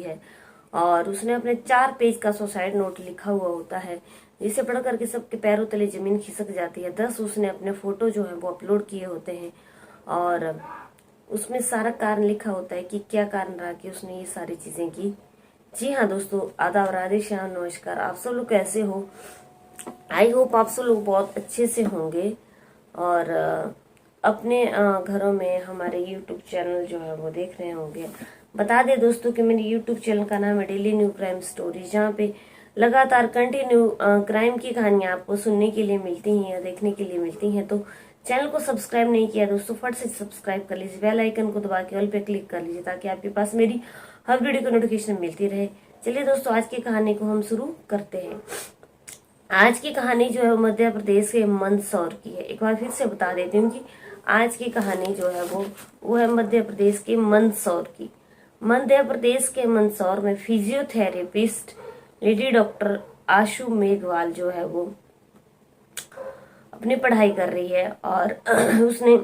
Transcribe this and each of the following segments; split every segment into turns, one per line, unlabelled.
है और उसने अपने 4 पेज का सुसाइड नोट लिखा हुआ होता है, जिसे पढ़ करके सबके पैरों तले जमीन खिसक जाती है। 10 उसने अपने फोटो जो है वो अपलोड किए होते हैं और उसमें सारा कारण लिखा होता है कि क्या कारण रहा कि उसने ये सारी चीजें की। जी हाँ दोस्तों, आदाब, राधे श्याम, नमस्कार। आप सब लोग कैसे हो? आई होप आप सब लोग बहुत अच्छे से होंगे और अपने घरों में हमारे यूट्यूब चैनल जो है वो देख रहे होंगे। बता दें दोस्तों कि मेरे यूट्यूब चैनल का नाम है डेली न्यू क्राइम स्टोरी, जहाँ पे लगातार कंटिन्यू क्राइम की कहानियां आपको सुनने के लिए मिलती हैं या देखने के लिए मिलती हैं। तो चैनल को सब्सक्राइब नहीं किया दोस्तों, फट से सब्सक्राइब कर लीजिए, बेल आइकन को दबा के ऑल पे क्लिक कर लीजिए ताकि आपके पास मेरी हर वीडियो की नोटिफिकेशन मिलती रहे। चलिए दोस्तों, आज की कहानी को हम शुरू करते हैं। आज की कहानी जो है मध्य प्रदेश के मंदसौर की है। एक बार फिर से बता देती हूँ कि आज की कहानी जो है वो है मध्य प्रदेश के मंदसौर की। मध्य प्रदेश के मंदसौर में फिजियोथेरेपिस्ट लेडी डॉक्टर आशु मेघवाल जो है वो अपनी पढ़ाई कर रही है और उसने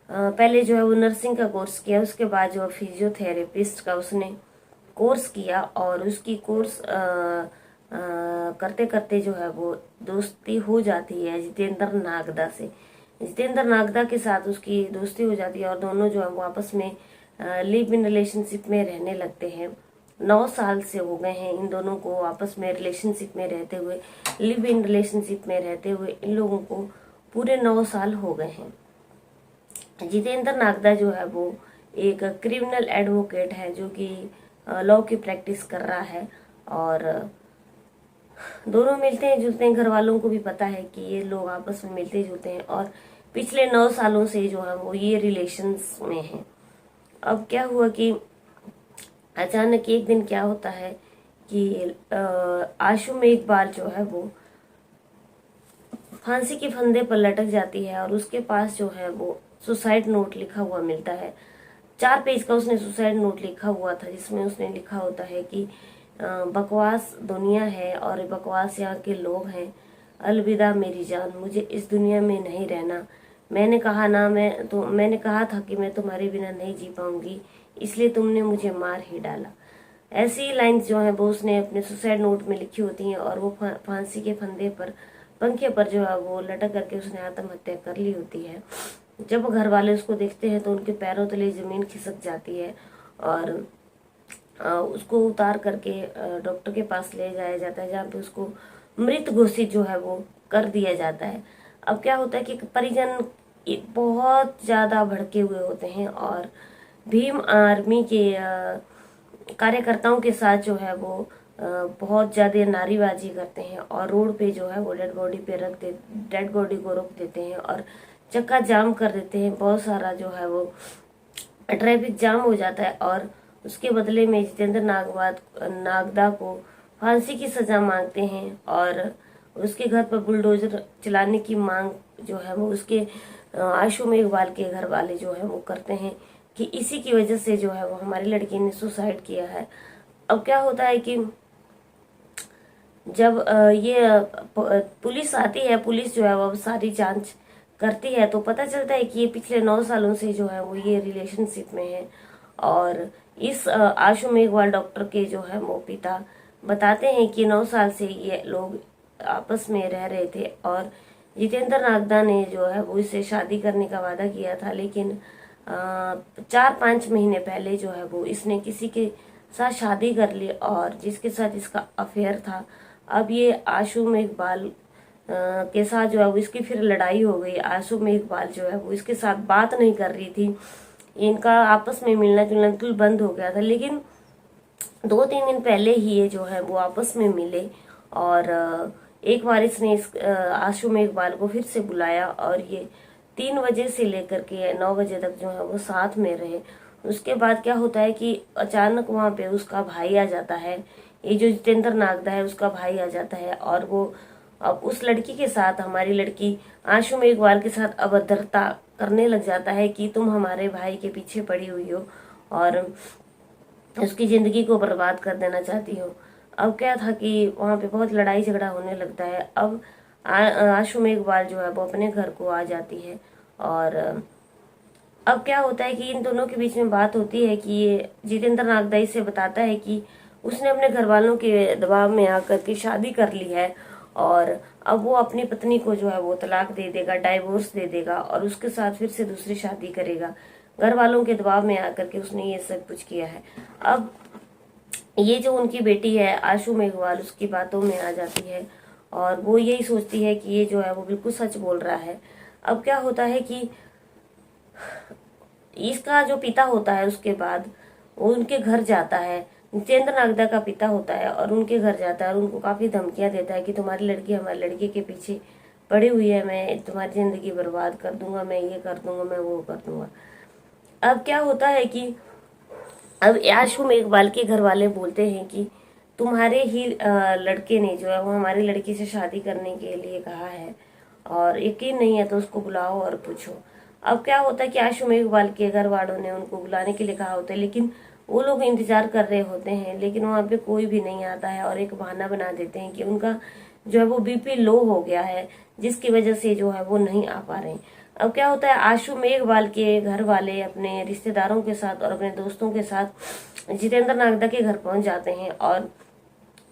पहले जो है वो नर्सिंग का कोर्स किया, उसके बाद जो फिजियोथेरेपिस्ट का उसने कोर्स किया और उसकी कोर्स करते करते जो है वो दोस्ती हो जाती है जितेंद्र नागदा से। जितेंद्र नागदा के साथ उसकी दोस्ती हो जाती है और दोनों जो है वो आपस में लिव इन रिलेशनशिप में रहने लगते हैं। 9 साल से हो गए हैं इन दोनों को आपस में रिलेशनशिप में रहते हुए, लिव इन रिलेशनशिप में रहते हुए इन लोगों को पूरे 9 साल हो गए हैं। जितेंद्र नागदा जो है वो एक क्रिमिनल एडवोकेट है जो कि लॉ की प्रैक्टिस कर रहा है और दोनों मिलते हैं जुलते हैं। घर वालों को भी पता है कि ये लोग आपस में मिलते जुलते हैं और पिछले 9 सालों से जो है वो ये रिलेशंस में हैं। अब क्या हुआ कि अचानक एक दिन क्या होता है कि आशु मेघवाल जो है वो फांसी के फंदे पर लटक जाती है और उसके पास जो है वो सुसाइड नोट लिखा हुआ मिलता है। 4 पेज का उसने सुसाइड नोट लिखा हुआ था जिसमें उसने लिखा होता है कि बकवास दुनिया है और बकवास यहाँ के लोग हैं। अलविदा मेरी जान, मुझे इस दुनिया में नहीं रहना। मैंने कहा था कि मैं तुम्हारे बिना नहीं जी पाऊंगी, इसलिए तुमने मुझे मार ही डाला। ऐसी लाइंस जो है वो उसने अपने सुसाइड नोट में लिखी होती हैं और वो फांसी के फंदे पर पंखे पर जो है वो लटक करके उसने आत्महत्या कर ली होती है। जब घर वाले उसको देखते हैं तो उनके पैरों तले जमीन खिसक जाती है और उसको उतार करके डॉक्टर के पास ले जाया जाता है, जहाँ पे उसको मृत घोषित जो है वो कर दिया जाता है। अब क्या होता है कि परिजन बहुत ज्यादा भड़के हुए होते हैं और भीम आर्मी के कार्यकर्ताओं के साथ जो है वो बहुत ज्यादा नारेबाजी करते हैं और रोड पे जो है वो डेड बॉडी को रोक देते हैं और चक्का जाम कर देते हैं। बहुत सारा जो है वो ट्रैफिक जाम हो जाता है और उसके बदले में जितेंद्र नागदा को फांसी की सजा मांगते हैं और उसके घर पर बुलडोजर चलाने की मांग जो है वो उसके आशु मेघवाल के घर वाले जो है वो करते हैं कि इसी की वजह से जो है वो हमारी लड़की ने सुसाइड किया है। अब क्या होता है कि जब ये पुलिस आती है, पुलिस जो है वो सारी जांच करती है तो पता चलता है कि ये पिछले 9 सालों से जो है वो ये रिलेशनशिप में है और इस आशु मेघवाल डॉक्टर के जो है वो पिता बताते हैं कि 9 साल से ये लोग आपस में रह रहे थे और जितेंद्र नागदा ने जो है वो इससे शादी करने का वादा किया था, लेकिन 4-5 महीने पहले जो है वो इसने किसी के साथ शादी कर ली और जिसके साथ इसका अफेयर था। अब ये आशु मेघवाल के साथ जो है वो इसकी फिर लड़ाई हो गई। आशु मेघवाल जो है वो इसके साथ बात नहीं कर रही थी, इनका आपस में मिलना जुलना बिल्कुल बंद हो गया था, लेकिन 2-3 दिन पहले ही ये जो है वो आपस में मिले और एक बार इसने इस आशु मेघवाल को फिर से बुलाया और ये 3 बजे से लेकर के 9 बजे तक जो है वो साथ में रहे। उसके बाद क्या होता है कि अचानक वहां पे उसका भाई आ जाता है, ये जो जितेंद्र नागदा है उसका भाई आ जाता है और वो अब उस लड़की के साथ, हमारी लड़की आशु मेघवाल के साथ अभद्रता करने लग जाता है कि तुम हमारे भाई के पीछे पड़ी हुई हो और उसकी जिंदगी को बर्बाद कर देना चाहती हो। अब क्या था कि वहां पे बहुत लड़ाई झगड़ा होने लगता है। अब आशु मेघवाल जो है वो अपने घर को आ जाती है और अब क्या होता है कि इन दोनों के बीच में बात होती है कि ये जितेंद्र नागदाई से बताता है कि उसने अपने घर वालों के दबाव में आकर के शादी कर ली है और अब वो अपनी पत्नी को जो है वो तलाक दे देगा, डाइवोर्स दे देगा और उसके साथ फिर से दूसरी शादी करेगा। घर वालों के दबाव में आकर के उसने ये सब कुछ किया है। अब ये जो उनकी बेटी है आशु मेघवाल उसकी बातों में आ जाती है और वो यही सोचती है कि ये जो है वो बिल्कुल सच बोल रहा है। अब क्या होता है कि इसका जो पिता होता है उसके बाद वो उनके घर जाता है, जितेंद्र नागदा का पिता होता है और उनके घर जाता है और उनको काफी धमकियां देता है कि तुम्हारी लड़की हमारे लड़के के पीछे पड़ी हुई है, मैं तुम्हारी जिंदगी बर्बाद कर दूंगा, मैं ये कर दूंगा, मैं वो कर दूंगा। अब क्या होता है कि अब आशु मेघवाल के घर वाले बोलते हैं कि तुम्हारे ही लड़के ने जो है वो हमारी लड़की से शादी करने के लिए कहा है और यकीन नहीं है तो उसको बुलाओ और पूछो। अब क्या होता है कि आशु मेघवाल के घर वालों ने उनको बुलाने के लिए कहा होता है, लेकिन वो लोग इंतजार कर रहे होते हैं, लेकिन वहां पे कोई भी नहीं आता है और एक बहाना बना देते हैं कि उनका जो है वो बीपी लो हो गया है, जिसकी वजह से जो है वो नहीं आ पा रहे हैं। अब क्या होता है, आशु मेघवाल के घर वाले अपने रिश्तेदारों के साथ और अपने दोस्तों के साथ जितेंद्र नागदा के घर पहुंच जाते हैं और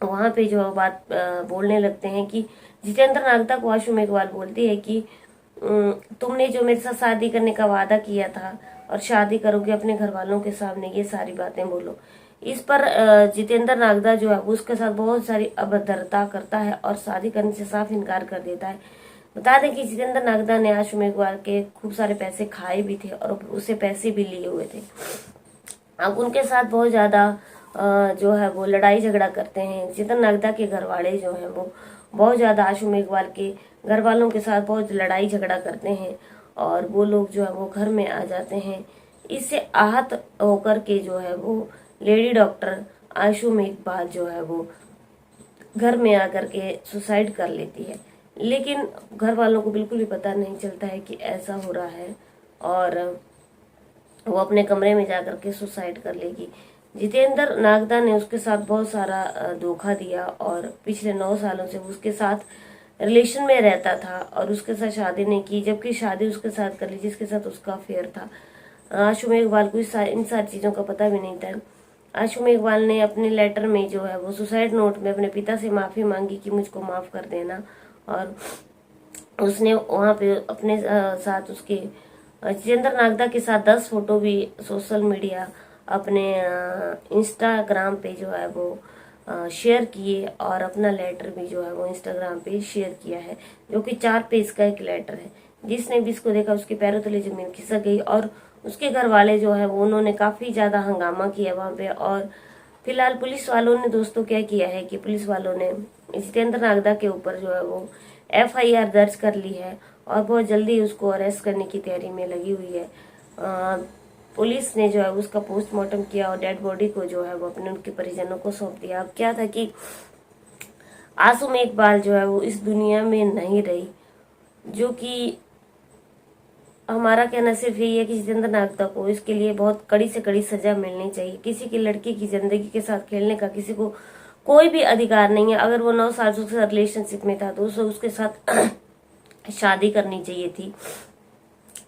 वहां पे जो बात बोलने लगते हैं कि जितेंद्र नागदा को आशु मेघवाल बोलती है कि तुमने जो मेरे साथ शादी करने का वादा किया था और शादी करोगे अपने घर वालों के सामने, ये सारी बातें बोलो। इस पर जितेंद्र नागदा जो है वो उसके साथ बहुत सारी अभद्रता करता है और शादी करने से साफ इनकार कर देता है। बता दें कि जितेंद्र नागदा ने आशु मेघवाल के खूब सारे पैसे खाए भी थे और उससे पैसे भी लिए हुए थे। अब उनके साथ बहुत ज्यादा जो है वो लड़ाई झगड़ा करते हैं। जितेंद्र नागदा के घर वाले जो है वो बहुत ज्यादा आशु मेघवाल के घर वालों के साथ बहुत लड़ाई झगड़ा करते हैं और वो लोग जो है वो घर में आ जाते हैं। इससे आहत होकर के जो है वो लेडी डॉक्टर आशु मेघवाल जो है वो घर में आकर के सुसाइड कर लेती है, लेकिन घर वालों को बिल्कुल भी पता नहीं चलता है कि ऐसा हो रहा है और वो अपने कमरे में जाकर के सुसाइड कर लेगी। जितेंद्र नागदा ने उसके साथ बहुत सारा धोखा दिया और पिछले 9 सालों से वो उसके साथ रिलेशन में रहता था और उसके साथ शादी नहीं की, जबकि शादी उसके साथ कर ली जिसके साथ उसका अफेयर था। आशु मेघवाल को इन सारी चीजों का पता भी नहीं था। आशु मेघवाल ने अपने लेटर में जो है वो सुसाइड नोट में अपने पिता से माफी मांगी कि मुझको माफ कर देना और उसने वहां पे अपने साथ उसके जितेंद्र नागदा के साथ 10 फोटो भी सोशल मीडिया अपने इंस्टाग्राम पे जो है वो शेयर किए और अपना लेटर भी जो है वो इंस्टाग्राम पे शेयर किया है, जो कि 4 पेज का एक लेटर है। जिसने भी इसको देखा उसके पैरों तले जमीन खिसक गई और उसके घर वाले जो है वो उन्होंने काफी ज्यादा हंगामा किया वहां पे। और फिलहाल पुलिस वालों ने दोस्तों क्या किया है कि पुलिस वालों ने जितेंद्र नागदा के ऊपर जो है वो FIR दर्ज कर ली है और बहुत जल्दी उसको अरेस्ट करने की तैयारी में लगी हुई है। पुलिस ने जो है उसका पोस्टमार्टम किया और डेड बॉडी को जो है वो अपने उनके परिजनों को सौंप दिया। अब क्या था कि आशु मेघवाल जो है वो इस दुनिया में नहीं रही, जो कि हमारा कहना सिर्फ यही है कि जितेंद्र नागदा को इसके लिए बहुत कड़ी से कड़ी सजा मिलनी चाहिए। किसी की लड़की की जिंदगी के साथ खेलने का किसी को कोई भी अधिकार नहीं है। अगर वो 9 साल से रिलेशनशिप में था तो उसे उसके साथ शादी करनी चाहिए थी।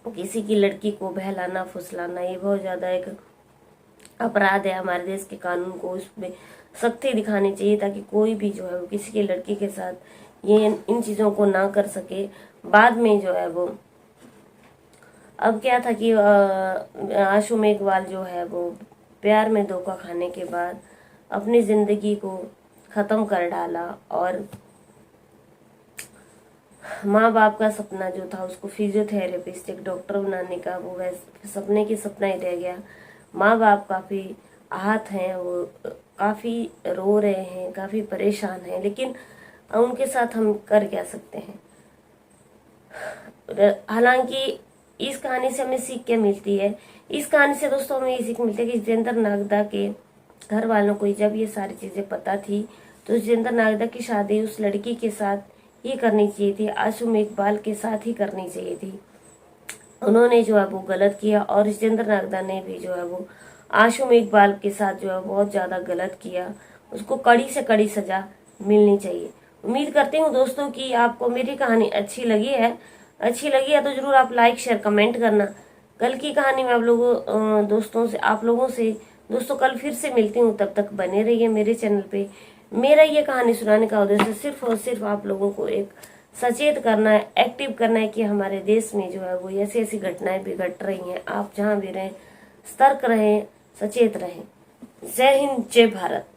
किसी की लड़की को बहलाना फुसलाना ये बहुत ज्यादा एक अपराध है। हमारे देश के कानून को उसमें सख्ती दिखानी चाहिए ताकि कोई भी जो है वो किसी की लड़की के साथ ये इन चीजों को ना कर सके बाद में जो है वो। अब क्या था कि आशु मेघवाल जो है वो प्यार में धोखा खाने के बाद अपनी जिंदगी को खत्म कर डाला और माँ बाप का सपना जो था उसको फिजियोथेरेपिस्ट एक डॉक्टर बनाने का वो वैसे सपने की सपना ही रह गया। माँ बाप काफी आहत हैं, वो काफी रो रहे हैं, काफी परेशान हैं, लेकिन उनके साथ हम कर क्या सकते हैं। हालांकि इस कहानी से हमें सीख क्या मिलती है, इस कहानी से दोस्तों हमें ये सीख मिलती है कि जितेंद्र नागदा के घर वालों को जब ये सारी चीजें पता थी तो जितेंद्र नागदा की शादी उस लड़की के साथ ही करनी चाहिए थी, आशु मेघवाल के साथ ही करनी चाहिए थी। उन्होंने जो है वो गलत किया और जितेंद्र नागदा ने भी जो है वो आशु मेघवाल के साथ जो है बहुत ज्यादा गलत किया। उसको कड़ी से कड़ी सजा मिलनी चाहिए। उम्मीद करती हूँ दोस्तों कि आपको मेरी कहानी अच्छी लगी है तो जरूर आप लाइक शेयर कमेंट करना। कल की कहानी में आप लोगों से दोस्तों कल फिर से मिलती हूँ। तब तक बने रहिए मेरे चैनल पे। मेरा ये कहानी सुनाने का उद्देश्य सिर्फ और सिर्फ आप लोगों को एक सचेत करना है, एक्टिव करना है कि हमारे देश में जो है वो ऐसी ऐसी घटनाएं भी घट रही हैं। आप जहाँ भी रहें सतर्क रहें, सचेत रहें। जय हिंद, जय भारत।